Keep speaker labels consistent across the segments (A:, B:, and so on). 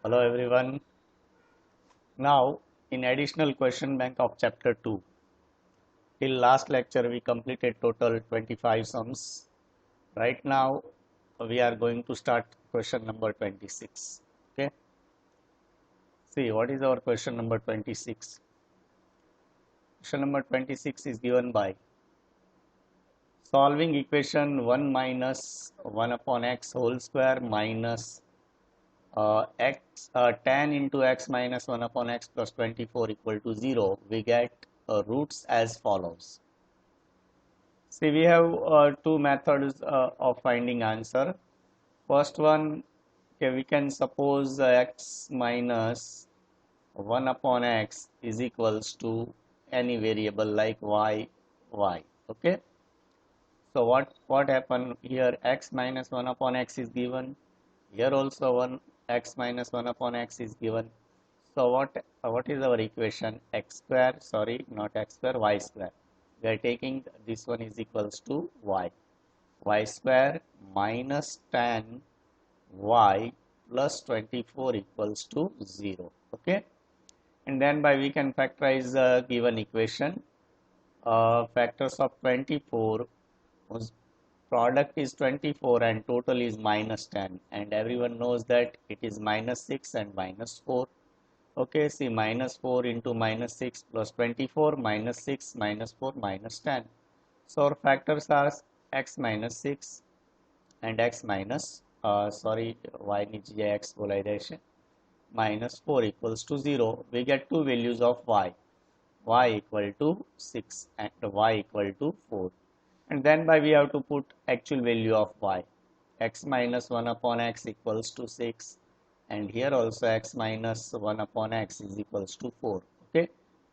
A: Hello everyone. Now, in additional question bank of chapter 2, till last lecture we completed total 25 sums. Right now, we are going to start question number 26. Okay. See, what is our question number 26? Question number 26 is given by solving equation 1 minus 1 upon x whole square minus tan into x minus 1 upon x plus 24 equal to 0, we get roots as follows. See, we have two methods of finding answer. First one, okay, we can suppose x minus 1 upon x is equals to any variable like y. Okay. So what happened here? X minus 1 upon x is given. Here also x minus 1 upon x is given. So what is our equation? X square, sorry, not x square, y square. We are taking this one is equals to y. Y square minus tan y plus 24 equals to 0. Okay. And then by we can factorize the given equation. Factors of 24 whose product is 24 and total is minus 10, and everyone knows that it is minus 6 and minus 4. Okay, see, minus 4 into minus 6 plus 24 minus 6 minus 4 minus 10. So our factors are x minus 6 and x minus y ની જગ્યાએ x બોલાઈ જાય છે minus 4 equals to 0. We get two values of y equal to 6 and y equal to 4. And then by we have to put actual value of y. X minus 1 upon x equals to 6, and here also x minus 1 upon x is equals to 4. Okay,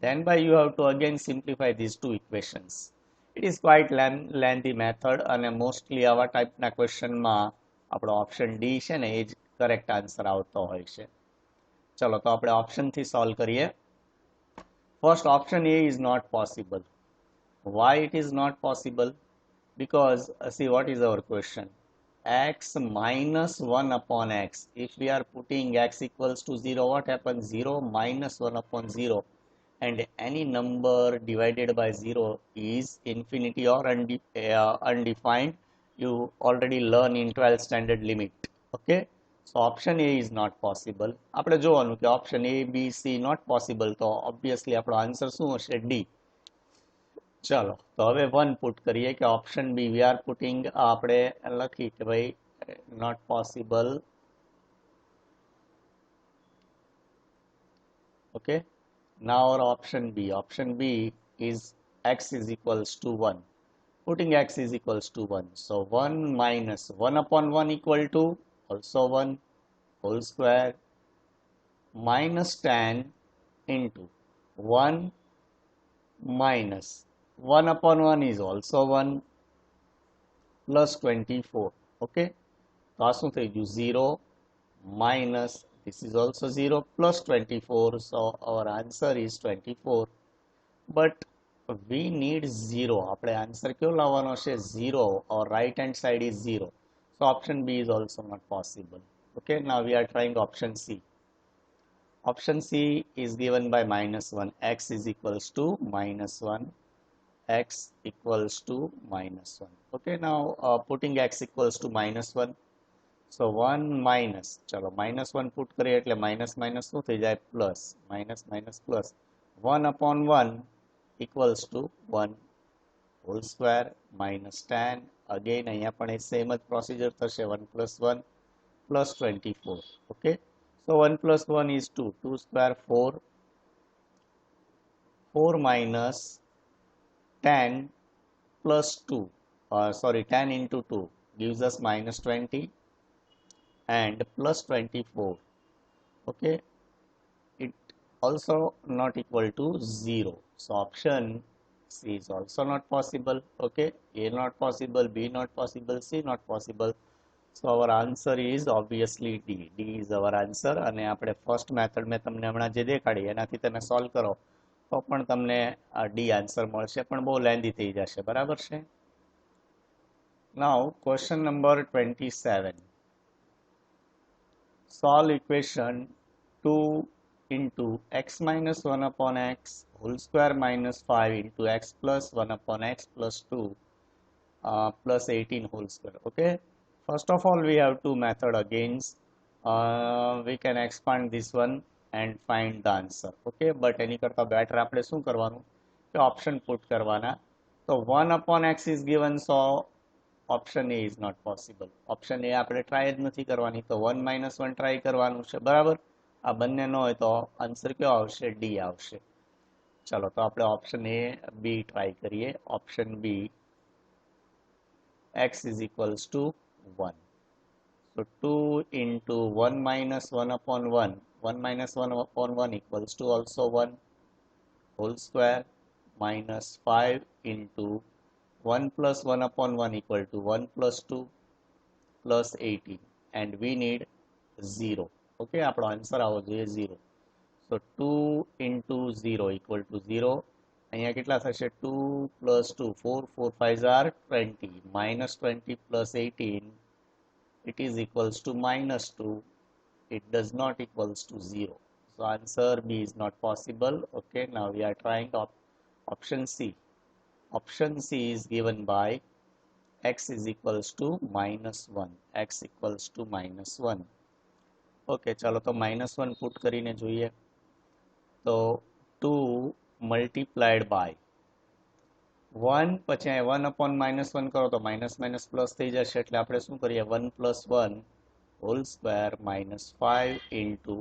A: then by you have to again simplify these two equations. It is quite lengthy method, and mostly આવા ટાઈપના ક્વેશ્ચનમાં આપણો option D છે ને એ જ correct answer આવતો હોય છે. ચલો તો આપણે ઓપ્શનથી સોલ્વ કરીએ. First option A is not possible. Why it is not possible? Because see, what is our question? X minus 1 upon x. If we are putting x equals to 0, what happens? 0 minus 1 upon 0, and any number divided by 0 is infinity or undefined. You already learn in 12th standard limit. Okay, so option A is not possible. આપણે જોવાનું કે option A, B, C not possible, તો obviously આપણો answer શું હશે? D. ચલો તો હવે 1 પુટ કરીએ કે option B we are putting આપણે લખી કે ભાઈ not possible. Okay, now our option B is x is equals to 1. Putting x is equals to 1, so 1 minus 1 upon 1 equal to also 1 whole square minus tan into 1 minus 1 upon 1 is also 1 plus 24. Okay, તો આ શું થઈ ગયું? 0 minus this is also 0 plus 24. So our answer is 24. But we need 0. આપણે answer કેવો લાવવાનો છે? 0. Our right hand side is 0. So option B is also not possible. Okay, now we are trying option C. Option C is given by minus 1. X is equals to minus 1. X equals to minus 1. Okay, now putting x equals to minus 1. So 1 minus, chalo minus 1 put કરીએ એટલે minus minus શું થઈ જાય? Plus. Minus minus plus. 1 upon 1 equals to 1 whole square minus tan. Again અહીંયા પણ એ same જ procedure થશે. 1 plus 1 plus 24. Okay, so 1 plus 1 is 2. 2 square 4. 4 minus tan plus 2, tan into 2 gives us minus 20 and plus 24. Okay, it also not equal to 0. So option C is also not possible. Okay, A not possible, B not possible, C not possible. So our answer is obviously D. D is our answer. અને આપણે first method મેં તમને હમણાં જે દેખાડી એનાથી તમે solve કરો તો પણ તમને ડી આન્સર મળશે, પણ બહુ લેન્ધી થઈ જશે. બરાબર છે? Now question number 27. Solve equation 2 into x minus 1 upon x whole square minus 5 into x plus 1 upon x plus 2 plus 18 whole square. Okay, first of all we have two method again. We can expand this one and find the answer. Okay, but એની કરતા better આપણે શું કરવાનું કે option put કરવાના. તો 1 upon x is given, so option A is not possible. Option A આપણે try જ નથી કરવાની, તો 1 minus 1 ટ્રાય કરવાનું છે. બરાબર, આ બંને ન હોય તો આન્સર કયો આવશે? ડી આવશે. ચલો તો આપણે ઓપ્શન A B ટ્રાય કરીએ. Option B, x is equals to 1. So 2 into 1 minus 1 upon 1, 1 minus 1 upon 1 equals to also 1 whole square minus 5 into 1 plus 1 upon 1 equal to 1 plus 2 plus 18, and we need 0. Okay, આપણો answer આવો જોઈએ 0. So 2 into 0 equal to 0. અહીંયા કેટલા થશે? 2 plus 2, 4, 4 5s are 20, minus 20 plus 18, it is equals to minus 2. It does not equals to 0. So answer B is not possible. Okay, now we are trying option C. Option C is given by x is equals to minus 1. X equals to minus 1. Okay, चलो तो minus 1 put કરીને જોઈએ. तो 2 multiplied by 1 પછી 1 upon minus 1 કરો તો minus minus plus થઈ જશે, એટલે આપણે શું કરીએ? 1 plus 1 whole square minus 5 into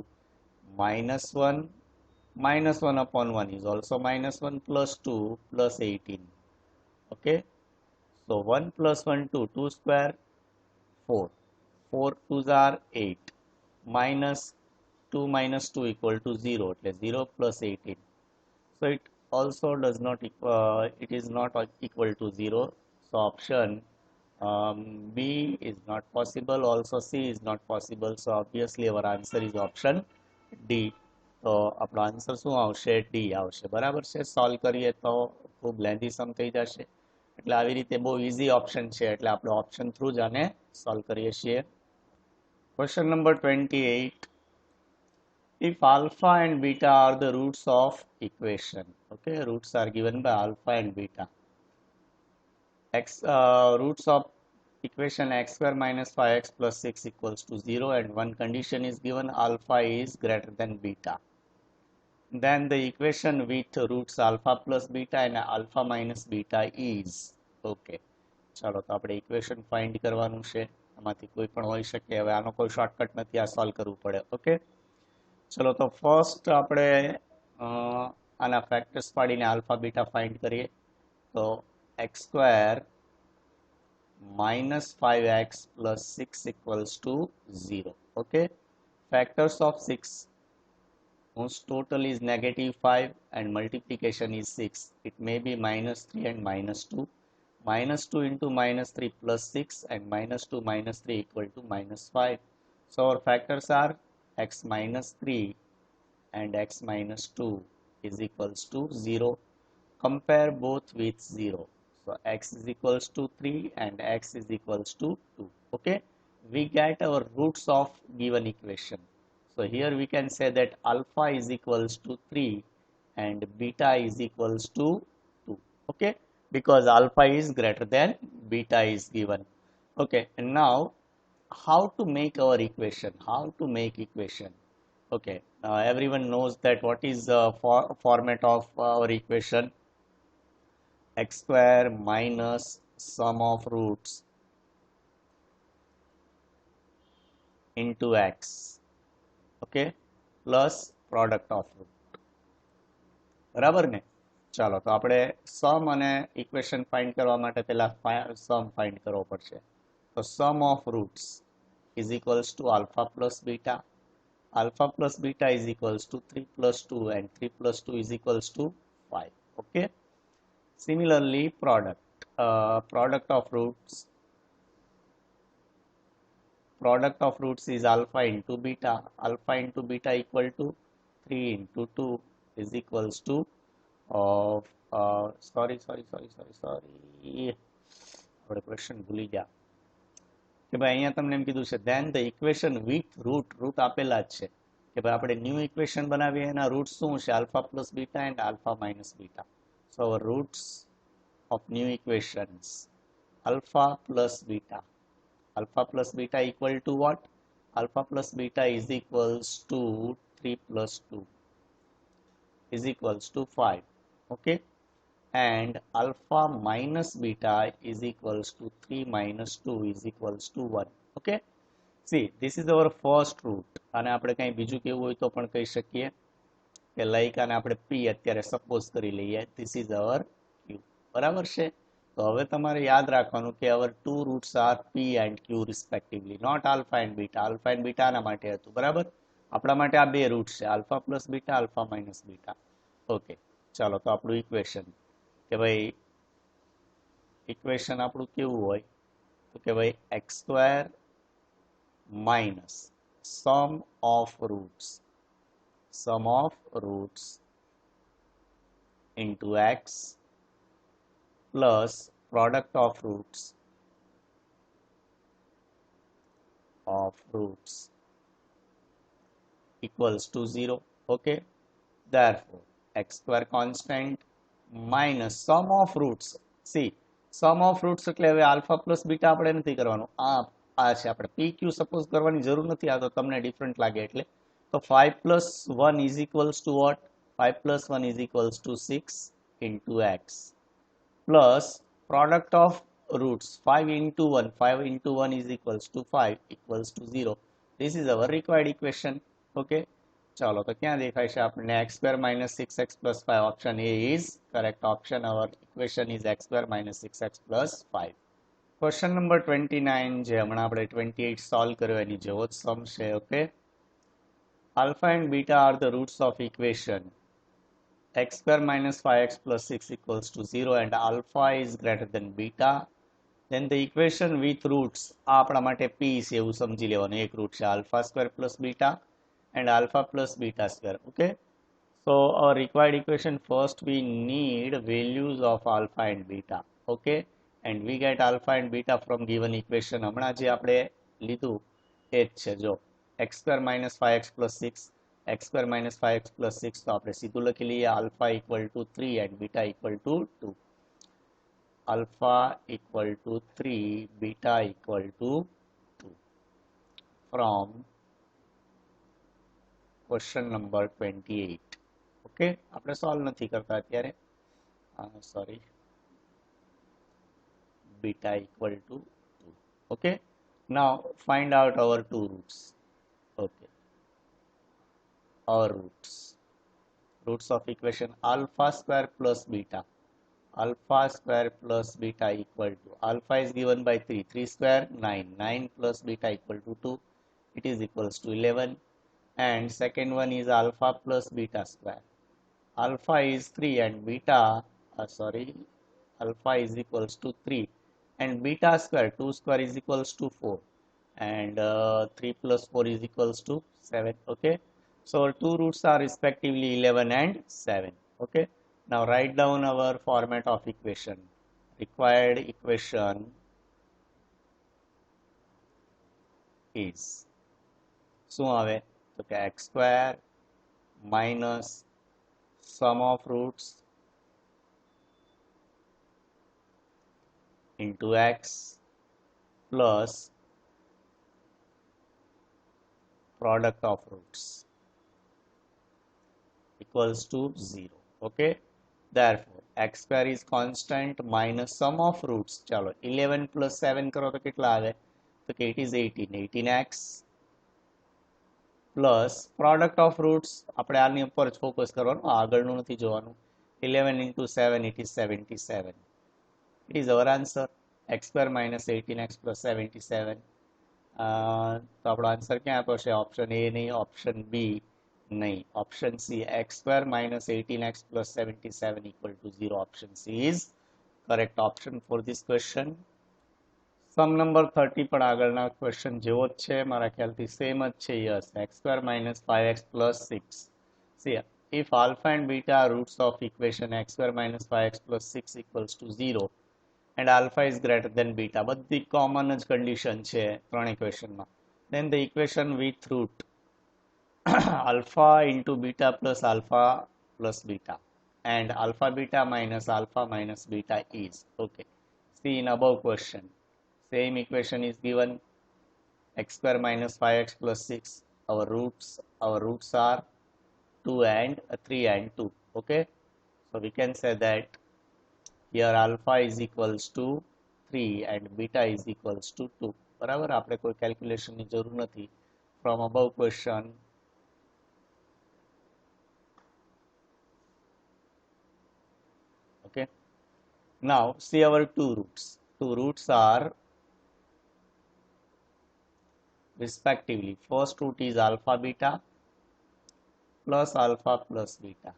A: minus 1 upon 1 is also minus 1 plus 2 plus 18. Okay, so 1 plus 1 2 square 4, 4 2s are 8, minus 2 minus 2 equal to 0, એટલે 0 plus 18. So it also does not it is not equal to 0. So option B is not possible. Also C is not possible. So obviously our answer is option D. તો આપણો answer શું આવશે? D આવશે. બરાબર છે. Solve કરીએ તો ખૂબ લેન્ધી સમ થઈ જશે, એટલે આવી રીતે બહુ ઇઝી ઓપ્શન છે, એટલે આપણે ઓપ્શન થ્રુ જ આને સોલ્વ કરીએ છીએ. Question number 28. If alpha and beta are the roots of equation, okay, roots are given by alpha and beta. Roots of equation x square minus 5x plus 6 equals to 0, and one condition is given: alpha is greater than beta. Then the equation with roots alpha plus beta and alpha minus beta is, okay, ચાલો તો આપણે equation find કરવાનું છે. આમાંથી કોઈ પણ હોઈ શકે. હવે આનો કોઈ શોર્ટકટ નથી, આ સોલ્વ કરવું પડે. ઓકે, ચલો તો ફર્સ્ટ આપણે આના ફેક્ટર્સ પાડીને આલ્ફા બીટા ફાઇન્ડ કરીએ. તો x square minus 5x plus 6 equals to 0. Okay, factors of 6, whose total is negative 5 and multiplication is 6. It may be minus 3 and minus 2. Minus 2 into minus 3 plus 6, and minus 2 minus 3 equal to minus 5. So our factors are x minus 3 and x minus 2 is equals to 0. Compare both with 0. So x is equals to 3 and x is equals to 2. Okay, we get our roots of given equation. So here we can say that alpha is equals to 3 and beta is equals to 2. Okay, because alpha is greater than beta is given. Okay, and now how to make our equation? How to make equation? Okay, everyone knows that what is the format of our equation: x square minus sum of roots into x, okay, plus product of root. બરાબર ને? ચાલો તો આપણે સમ અને equation find કરવા માટે પહેલા સમ find કરવો પડશે. તો sum of roots is equals to alpha plus beta. Alpha plus beta is equals to 3 plus 2, and 3 plus 2 is equals to 5. Okay, similarly product of roots is alpha into beta. Alpha into beta equal to 3 into 2 is equals to sorry આપણે question ભૂલી ગયા કે ભાઈ અહીંયા તમને એમ કીધું છે then the equation with root આપેલા જ છે, કે ભાઈ આપણે ન્યૂ ઇક્વેશન બનાવીએ એના રૂટ્સ શું છે alpha plus beta and alpha minus beta. So our roots of new equations alpha plus beta. Alpha plus beta equal to what? Alpha plus beta is equals to 3 plus 2 is equals to 5. Okay. And alpha minus beta is equals to 3 minus 2 is equals to 1. Okay. See, this is our first root. અને આપણે કંઈ બીજું કેવું હોય તો પણ કહી શકીએ કે લાઈક આને આપણે p અત્યારે સપોઝ કરી લઈએ. This is our q. બરાબર છે. તો હવે તમારે યાદ રાખવાનું કે our two roots are p and q respectively, not alpha and beta. Alpha and beta આના માટે હતું, બરાબર? આપણા માટે આ બે રૂટ છે, alpha plus beta, alpha minus beta. Okay, ચાલો તો આપણું ઇક્વેશન કે ભાઈ ઇક્વેશન આપણું કેવું હોય તો કે ભાઈ x square minus sum of roots into x plus product of roots equals to 0. Okay, therefore x square constant minus sum of roots. See, sum of roots એટલે હવે alpha plus beta આપણે નથી કરવાનું, આ છે આપણે pq સપોઝ કરવાની જરૂર નથી, આ તો તમને ડિફરન્ટ લાગે એટલે. તો 5 plus 1 is equals to what? 5 plus 1 is equals to 6 into x plus product of roots 5 into 1 is equals to 5 equals to 0. This is our required equation. Okay, ચાલો તો ક્યાં દેખાય છે આપણને x square minus 6x plus 5. option A is correct option. Our equation is x square minus 6x plus 5. Question number 29 જે હમણાં આપણે 28 solve કર્યો એની જેવો જ સમ છે. Okay, alpha and beta are the roots of equation x square minus 5x plus 6 equals to 0 and alpha is greater than beta. Then the equation with roots, આ આપણા માટે p છે એવું સમજી લેવાનું. એક રૂટ છે alpha square plus beta and alpha plus beta square. Okay, so our required equation, first we need values of alpha and beta. Okay, and we get alpha and beta from given equation. હમણાં જે આપણે લીધું એ જ છે. જો x square minus 5x plus 6, x square minus 5x plus 6, તો આપણે સીધું લખી લઈએ alpha equal to 3 and beta equal to 2. Alpha equal to 3, beta equal to 2 from question number 28. Okay, આપણે સોલ્વ નથી કરતા અત્યારે, sorry, beta equal to 2. Okay, now find out our two roots. Okay, our roots of equation alpha square plus beta. Alpha square plus beta equal to, alpha is given by 3, 3 square 9, 9 plus beta equal to 2, it is equals to 11. And second one is alpha plus beta square. Alpha is 3 and beta, alpha is equals to 3 and beta square, 2 square is equals to 4 and 3 plus 4 is equals to 7. Okay, so our two roots are respectively 11 and 7. Okay, now write down our format of equation. Required equation is શું આવે તો કે x square minus sum of roots into x plus product of roots equals to 0. Okay, therefore x square is constant minus sum of roots. ચાલો 11 plus 7 કરો તો કેટલા આવે તો કે it is 18x plus product of roots, આપણે આની ઉપર જ ફોકસ કરવાનું, આગળનું નથી જોવાનું. 11 into 7, it is 77. It is our answer, x square minus 18x plus 77. તો આપણો આન્સર ક્યાં આપ્યો છે? ઓપ્શન એ નહીં, ઓપ્શન બી નહીં, option C, x square minus 18x plus 77 equal to 0. Option C is correct option for this question. Sum number 30 પણ આગળના question જેવો જ છે, મારા ખ્યાલથી સેમ જ છે. Yes, x square minus 5x plus 6. See, if alpha and beta are roots of equation x square minus 5x plus 6 equals to 0 and alpha is greater than beta, બધી common જ condition છે ત્રણેય ક્વેશ્ચનમાં, then the equation with root alpha into beta plus beta, and alpha beta minus beta is, okay. See in above question, same equation is given, x square minus 5x plus 6. Our roots are 2 and 3 and 2. Okay, so we can say that here alpha is equals to 3 and beta is equals to 2. બરાબર, આપણે કોઈ calculation ની જરૂર નથી. From above question, okay. Now see our two roots. Two roots are respectively, first root is alpha beta plus beta.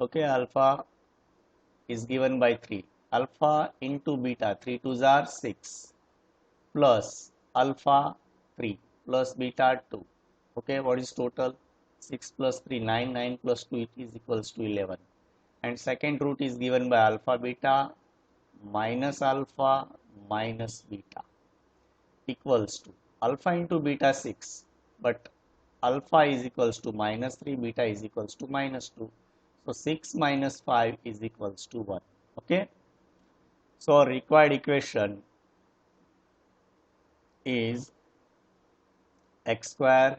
A: Okay, alpha is given by 3. Alpha into beta, 3 2s are 6, plus alpha 3 plus beta 2. Okay, what is total? 6 plus 3, 9, 9 plus 2, it is equals to 11. And second root is given by alpha beta minus alpha minus beta equals to alpha into beta 6, but alpha is equals to minus 3, beta is equals to minus 2. So 6 minus 5 is equals to 1. Okay, so required equation is x square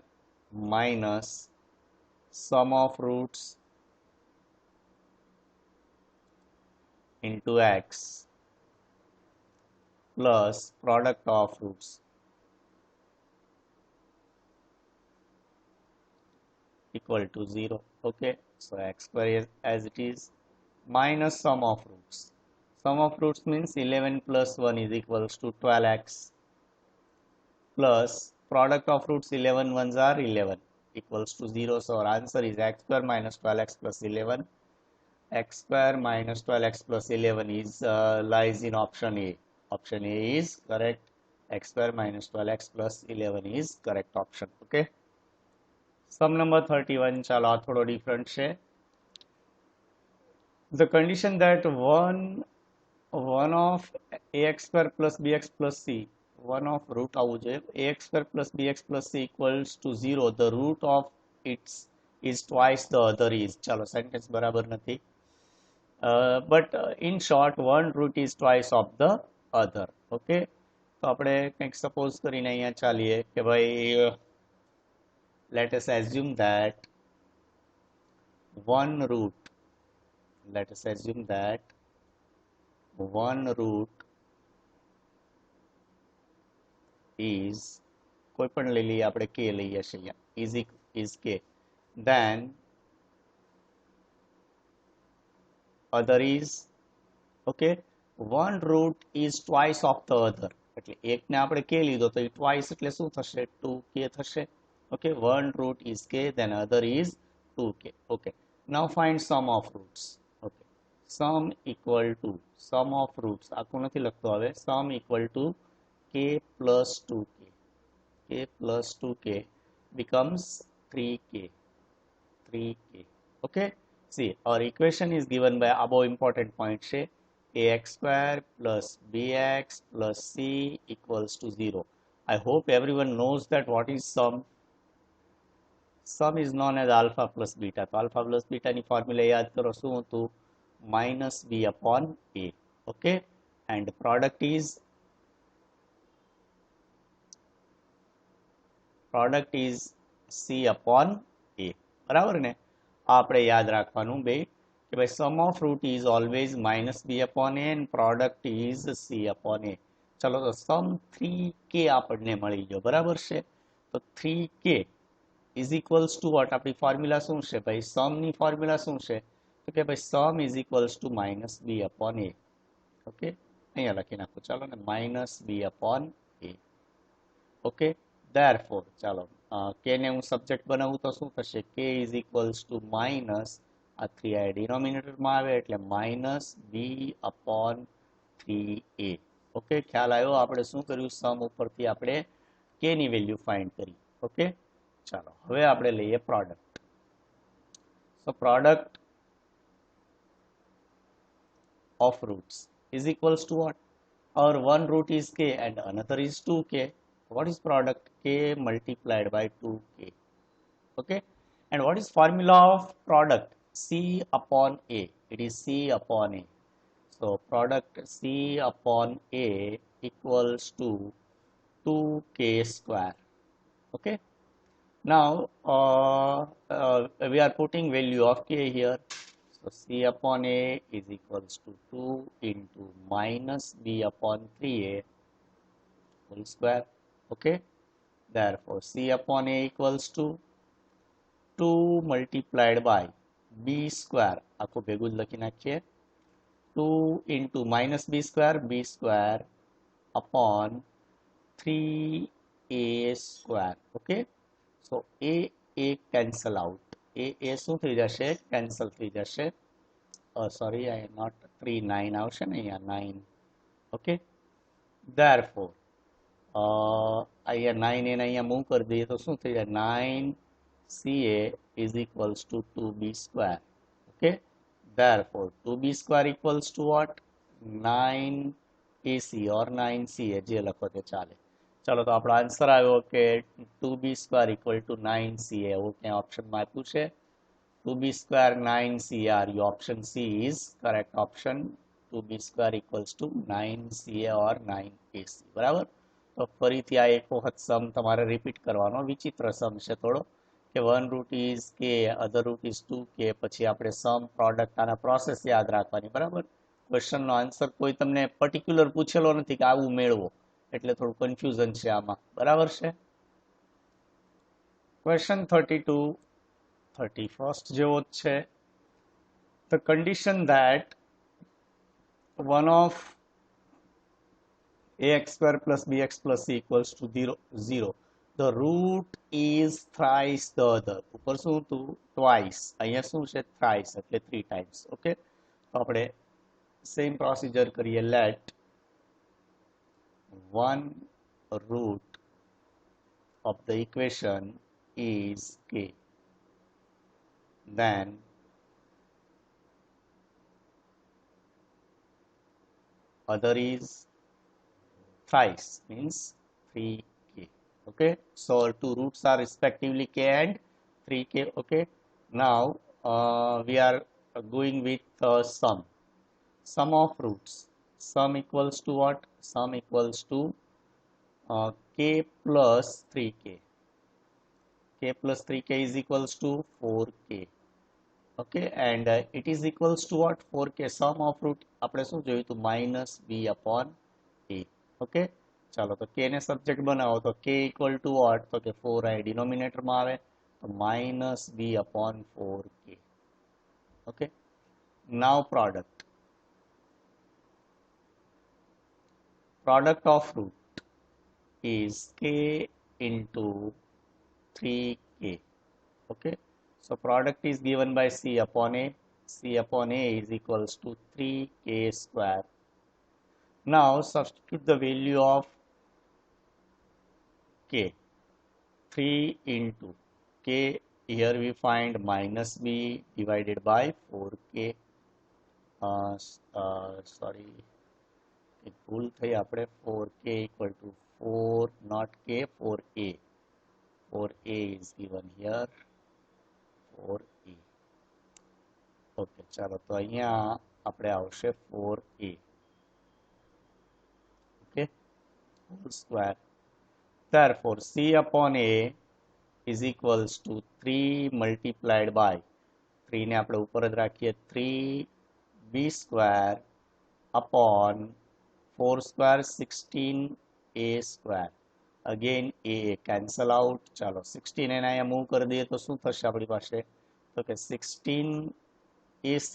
A: minus sum of roots into x plus product of roots equal to 0. Okay, so x square is as it is minus sum of roots. Sum of roots means 11 plus 1 is equals to 12x plus product of roots, 11 ones are 11 equals to 0. So our answer is x square minus 12x plus 11. X square minus 12x plus 11 is lies in option A. Option A is correct. X square minus 12x plus 11 is correct option. Okay. Sum number 31, ચાલો આ થોડો different છે. The condition that one of ax square plus bx plus c, one of root આવવું જોઈએ, ax square plus bx plus c equals to 0, the root of its is twice the other is. ચાલો sentence બરાબર નથી. But in short, one root is twice of the other. Okay, તો આપણે કંઈક suppose કરીને અહીંયા ચાલીએ કે ભાઈ let us assume that one root is કોઈ પણ લઈ લઈએ આપણે, k લઈએ છીએ અહીંયા, is k, then other is, okay, one root is twice of the other, એટલે એકને આપણે k લીધો તો એ twice એટલે શું થશે? 2k થશે. Okay, one root is k, then other is 2k. Okay, now find sum of roots. Okay, sum equal to sum of roots, આખું નથી લખતો હવે, sum equal to k plus 2k. K plus 2k becomes 3k. Okay, see our equation is given by above important point છે, ax square plus bx plus c equals to 0. I hope everyone knows that what is sum. Sum is known as alpha plus beta. तो alpha plus beta ની formula याद करो, શું હતું? minus b upon a. Okay, and product is c upon a. બરાબર ને? આપણે યાદ રાખવાનું બે કે ભાઈ sum of root is always minus b upon a and product is c upon a. ચલો તો sum 3k આપણને મળી ગયો. બરાબર છે? તો 3k is equals to what? આપણી ફોર્મ્યુલા શું છે ભાઈ? સમ ની ફોર્મ્યુલા શું છે? તો કે ભાઈ સમ is equals to minus b upon a. Okay, અહીંયા લખી નાખો ચાલો ને, minus b upon a. Okay, therefore ચાલો k ને હું સબ્જેક્ટ બનાવું તો શું થશે? k is equals to minus આ 3i ડિનોમિનેટરમાં આવે એટલે minus b upon 3a. Okay, ખ્યાલ આવ્યો? આપણે શું કર્યું? સમ ઉપરથી આપણે k ની વેલ્યુ ફાઇન્ડ કરી. ઓકે, ચાલો હવે આપણે લઈએ product. So product of roots is equals to what? Our one root is k and another is 2k. What is product? K multiplied by 2k. Okay, and what is formula of product? C upon A. It is C upon A. So product C upon A equals to 2k square. Okay, now we are putting value of k here. So C upon A is equals to 2 into minus B upon 3A whole square. Okay, therefore C upon A equals to 2 multiplied by B square. આખું ભેગું જ લખી નાખીએ. 2 into minus B square upon 3A square. Okay, so A cancel out. A શું થઈ જશે? Cancel થઈ જશે. Sorry, I am not 3 9 આવશે ને અહીંયા 9. Okay, therefore અહીંયા 9 એને અહીંયા મૂવ કરી દઈએ તો શું થઈ જાય? 9CA is equals to 2B square. Okay, therefore 2B square equals to what? 9AC or 9CA, જે લખો તે ચાલે. ચલો તો આપણો આન્સર આવ્યો કે 2B square equal to 9CA. એવું ક્યાં ઓપ્શનમાં આપ્યું છે? 2B square 9CR. Your option C is correct option. 2B square equals to 9CA or 9AC. બરાબર? તો ફરીથી આ એક વખત સમ તમારે રિપીટ કરવાનો. વિચિત્ર સમ છે થોડો, કે 1 રૂટ ઇઝ કે, અધર રૂટ ઇઝ 2k, પછી આપણે સમ પ્રોડક્ટ આના પ્રોસેસ યાદ રાખવાની. બરાબર? ક્વેશ્ચનનો આન્સર કોઈ તમને પર્ટિક્યુલર પૂછેલો નથી કે આવું મેળવો, એટલે થોડું કન્ફ્યુઝન છે આમાં. બરાબર છે? ક્વેશ્ચન 32 31st જેવો જ છે. The condition that one of ax square plus bx plus c equals to 0. The root is thrice the other. ઉપર શું હતું? Twice. અહીંયા શું છે? Thrice, એટલે 3 times. Okay, તો આપણે સેમ પ્રોસિજર કરીએ. Let one root of the equation is k, then other is thrice, means 3k. Okay, so two roots are respectively k and 3k. Okay, now we are going with sum of roots. Sum equals to what? Sum equals to k plus 3k. K plus 3k is equals to 4k. Okay, and it is equals to what? 4k. Sum of root આપણે શું જોયું હતું? minus b upon a. Okay, ચાલો તો k ને subject બનાવો તો k equal to what? તો કે 4i ડિનોમિનેટર માં આવે, તો minus b upon 4k. Okay, now product of root is k into 3k. Okay, so product is given by c upon a. C upon a is equals to 3k square. Now substitute the value of k. 3 into k, here we find minus b divided by 4k. Sorry, એક ભૂલ થઈ. આપણે 4k equal to 4, not k, 4a. 4a is given here, 4a. Okay, ચાલો તો અહીંયા આપણે આવશે 4a. Okay, whole square. Therefore c upon a is equals to 3 multiplied by 3 ને આપણે ઉપર જ રાખીએ, 3b square upon 4 square 16a square. Again a cancel out. ચાલો 16 એને અહીંયા મૂવ કરી દઈએ તો શું થશે આપણી પાસે? તો કે 16ac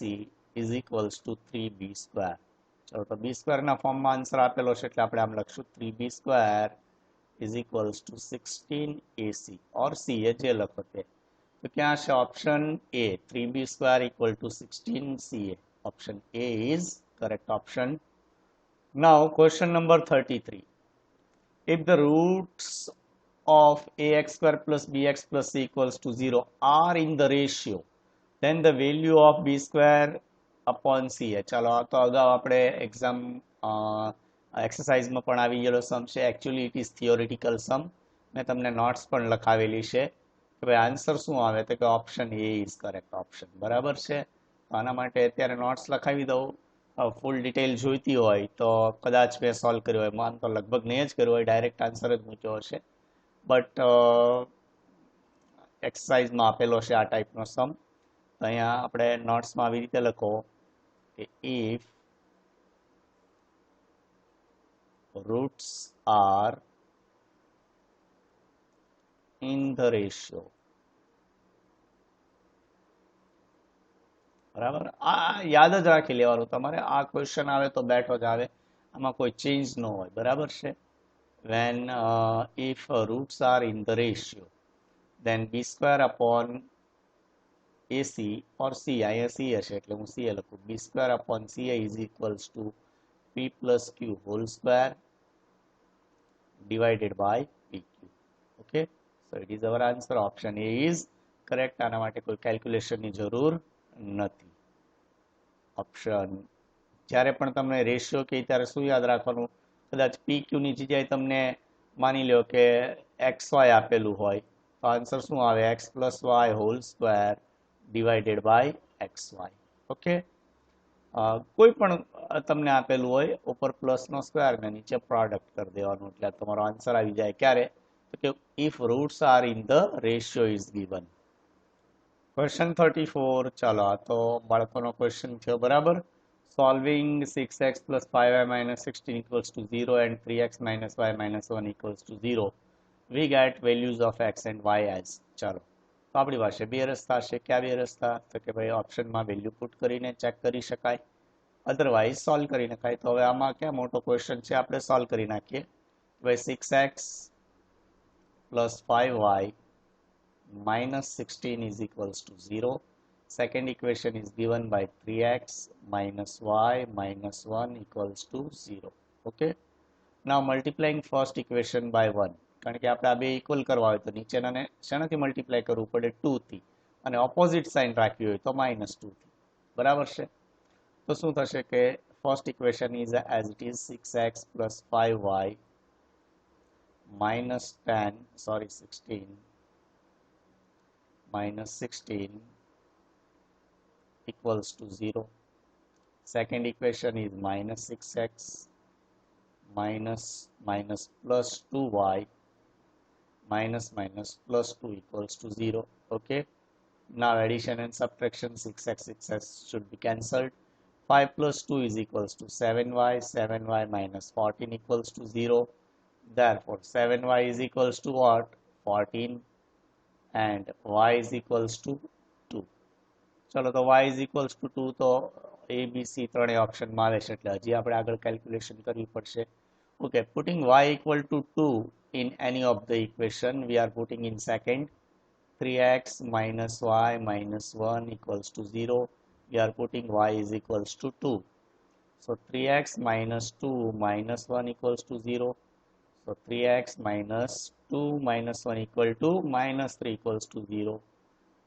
A: is equals to 3b square. ચાલો તો b square ના ફોર્મમાં આન્સર આપેલો છે એટલે આપણે આમ લખશું 3b square is equals to 16ac or ca, જે લખો તે. તો ક્યાં છે? Option a, 3b square equal to 16ca. Option A is correct option. Now question number 33. If the roots of ax square plus bx plus c equals to 0 are in the ratio, then the value of b square upon c. ચાલો આ તો અગાઉ આપણે exam એક્સરસાઇઝમાં પણ આવી ગયેલો સમ છે. Actually it is theoretical સમ. મેં તમને નોટ્સ પણ લખાવેલી છે કે ભાઈ આન્સર શું આવે તો કે option A is correct option. બરાબર છે. તો આના માટે અત્યારે નોટ્સ લખાવી દઉં. ફૂલ ડિટેલ જોઈતી હોય તો કદાચ મેં સોલ્વ કર્યો હોય, માન તો લગભગ નહીં જ કર્યો હોય, ડાયરેક્ટ આન્સર જ મૂક્યો હશે. બટ એક્સરસાઇઝમાં આપેલો છે આ ટાઈપનો સમ. તો અહીંયા આપણે નોટ્સમાં આવી રીતે લખો કે if roots are in the ratio. બરાબર, આ યાદ જ રાખી લેવાનું તમારે. આ ક્વેશ્ચન આવે તો બેઠો જ આવે, આમાં કોઈ ચેન્જ ન હોય. બરાબર છે. when if roots are in the ratio, then b square upon ac or c, અહીંયા c હશે એટલે હું c લખું, b square upon ca is equals to p plus q whole square divided by pq. okay, so it is our answer. option a is correct. આના માટે કોઈ કેલ્ક્યુલેશનની જરૂર નથી. ઓપ્શન જ્યારે પણ તમને રેશિયો કહે ત્યારે શું યાદ રાખવાનું, કદાચ pq ની જગ્યાએ તમને માની લો કે xy આપેલું હોય તો આન્સર શું આવે, x plus y whole square divided by xy. Okay, કોઈ પણ તમને આપેલું હોય ઉપર પ્લસનો સ્ક્વેર ને નીચે પ્રોડક્ટ કરી દેવાનું એટલે તમારો આન્સર આવી જાય. ક્યારે તો કે if roots are in the ratio is given. Question 34. ચાલો, આ તો બાળકોનો ક્વેશ્ચન થયો. બરાબર. Solving 6x plus 5y minus 16 equals to 0 and 3x minus y minus 1 equals to 0, we get values of x and y as. ચાલો, તો આપણી પાસે બે રસ્તા છે. ક્યાં બે રસ્તા તો કે ભાઈ ઓપ્શનમાં વેલ્યુ પુટ કરીને ચેક કરી શકાય, અધરવાઇઝ સોલ્વ કરી નખાય. તો હવે આમાં ક્યાં મોટો ક્વેશ્ચન છે, આપણે સોલ્વ કરી નાખીએ. ભાઈ 6x plus 5y minus 16 is equals to 0. Second equation is given by 3x minus y minus 1 equals to 0. Okay. Now multiplying first equation by 1. કારણ કે આપણે આ બે ઇક્વલ કરવા હોય તો નીચેનાને શેનાથી મલ્ટીપ્લાય કરવું પડે, 2 થી, અને ઓપોઝિટ સાઇન રાખવી હોય તો -2 થી. બરાબર છે. તો શું થશે કે first equation is as it is 6x plus 5y minus 16 minus 16 equals to 0. Second equation is minus 6x minus plus 2y minus plus 2 equals to 0. Okay. Now addition and subtraction, 6x should be cancelled. 5 plus 2 is equals to 7y. 7y minus 14 equals to 0. Therefore 7y is equals to what? 14. And y is equals to 2. ચલો, તો y is equals to 2 તો a b c ત્રણેય ઓપ્શનમાં આવે છે એટલે હજી આપણે આગળ કેલ્ક્યુલેશન કરવી પડશે. Okay, putting y equal to 2 in any of the equation, we are putting in second. 3x minus y minus 1 equals to 0. We are putting y is equals to 2. So 3x minus 2 minus 1 equals to 0. So 3x minus 2 minus 1 equal to minus 3 equals to 0.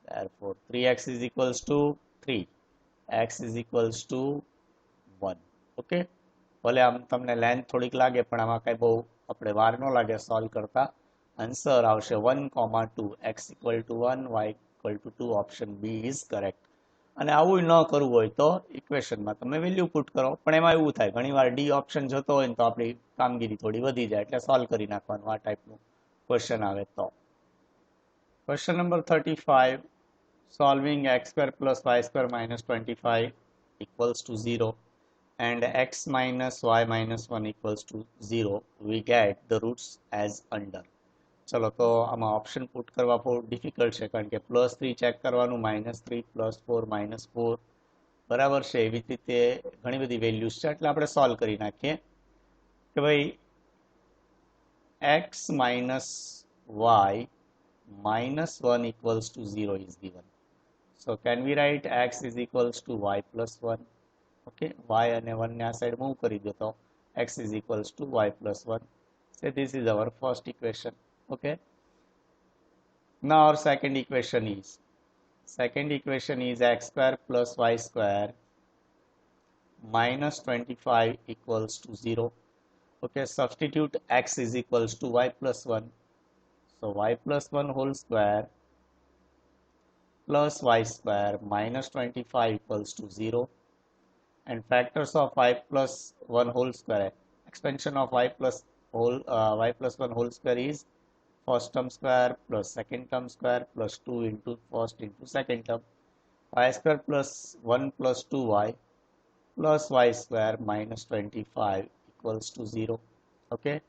A: Therefore 3x is equals to 3. x is equals to 1. Okay. ભલે આમ તમને length થોડીક લાગે પણ આમાં કઈ બહુ આપણે વાર ન લાગે સોલ્વ કરતા. આન્સર આવશે 1,2. x equal to 1, y equal to 2. Option B is correct. અને આવું ન કરવું હોય તો ઇક્વેશનમાં તમે વેલ્યુ પુટ કરો, પણ એમાં એવું થાય ઘણીવાર ડી ઓપ્શન જતો હોય ને તો આપણી કામગીરી થોડી વધી જાય એટલે સોલ્વ કરી નાખવાનું આ ટાઈપનું ક્વેશ્ચન આવે તો. Question number 35. Solving x square plus y square minus 25 equals to 0 and x minus y minus 1 equals to 0, we get the roots as under. ચલો, તો આમાં ઓપ્શન પુટ કરવા બહુ ડિફિકલ્ટ છે કારણ કે +3 ચેક કરવાનું, -3 +4 -4. બરાબર છે. એવી જ રીતે ઘણી બધી વેલ્યુઝ છે એટલે આપણે સોલ્વ કરી નાખીએ કે ભાઈ x minus y minus 1 equals to 0 is given. So can we write x is equals to y plus 1? Okay, y and 1 ને આ સાઈડ મૂવ કરી દો તો x is equals to y plus 1. So this is our first equation. Okay. Now our second equation is x square plus y square minus 25 equals to 0. Okay, substitute x is equals to y plus 1. So y plus 1 whole square plus y square minus 25 equals to 0, and factors of y plus 1 whole square, expansion of y plus 1 whole square is first term square plus second term square plus 2 into first into second term, y square plus 1 plus 2y plus y square minus 25 equals to 0. Okay,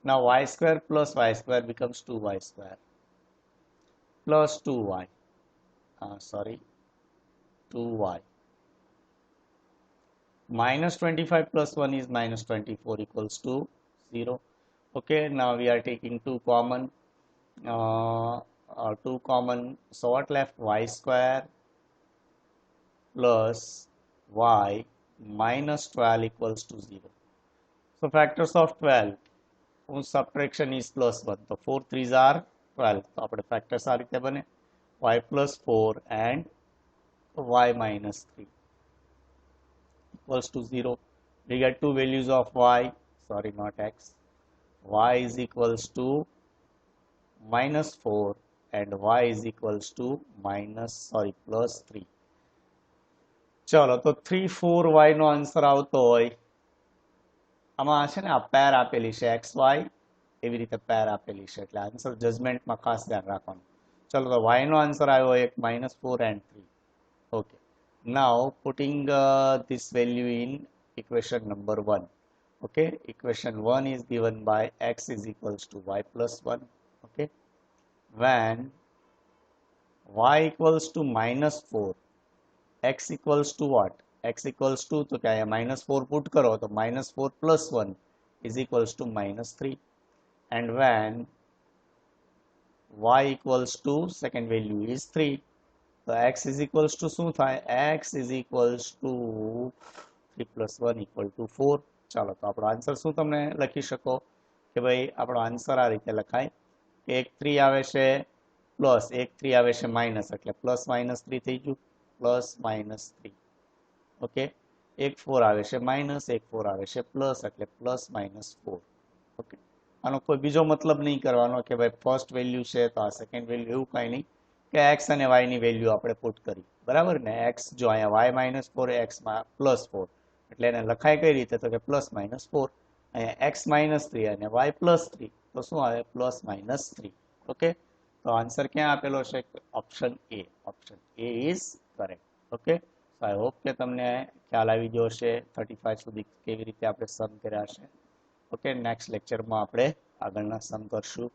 A: now y square plus y square becomes 2y square plus 2y, 2y minus 25 plus 1 is minus 24 equals to 0. Okay, now we are taking 2 common, so what left? Y square plus y minus 12 equals to 0. So factors of 12, whose subtraction is plus 1, so 4 3s are 12, so આપણે factors આ રીતે બને y plus 4 and y minus 3 equals to 0. We get two values of y, sorry not x, y is equals to minus 4 and y is equals to plus 3. ચલો તો 3 4 y નો answer આવતો હોય, આમાં છે ને આ પેર આપેલી છે xy, એવી રીતે પેર આપેલી છે એટલે આન્સર જજમેન્ટમાં ખાસ ધ્યાન રાખવાનું. ચલો તો y નો આન્સર આવ્યો એક -4 and 3. Okay, now putting this value in equation number 1. Okay, equation 1 is given by x is equals to y plus 1. Okay, when y equals to -4, x equals to what? X equals to, तो क्या है -4 put करो तो -4 plus 1 is equals to -3. And when y equals to second value is 3, so x is equals to શું થાય? X is equals to 3 plus 1 equal to 4. ચાલો તો આપણો આન્સર શું તમને લખી શકો કે ભાઈ આપણો આન્સર આ રીતે લખાય કે એક 3 આવે છે પ્લસ એક 3 આવે છે માઇનસ, એટલે પ્લસ -3 થઈ ગયું, પ્લસ -3. ઓકે, એક 4 આવે છે માઇનસ, એક 4 આવે છે પ્લસ, એટલે પ્લસ -4. ઓકે, આનો કોઈ બીજો મતલબ નહીં કરવાનો કે ભાઈ ફર્સ્ટ વેલ્યુ છે તો આ સેકન્ડ વેલ્યુ, એવું કાંઈ નહીં કે એક્સ અને વાય ની વેલ્યુ આપણે પુટ કરી, બરાબર ને? એક્સ જો અહીંયા વાય -4, એક્સ +4, એટલે એને લખાય કઈ રીતે તો કે +-4, અહીંયા એક્સ -3 અને વાય +3, તો શું આવે? +-3. ઓકે, તો આન્સર ક્યાં આપેલો છે? Option A. Option A is correct. Okay, તો આઈ હોપ કે તમને ખ્યાલ આવી ગયો હશે 35 સુધી કેવી રીતે આપણે સમ કર્યા છે. ઓકે, નેક્સ્ટ લેક્ચરમાં આપણે આગળના સમ કરશું.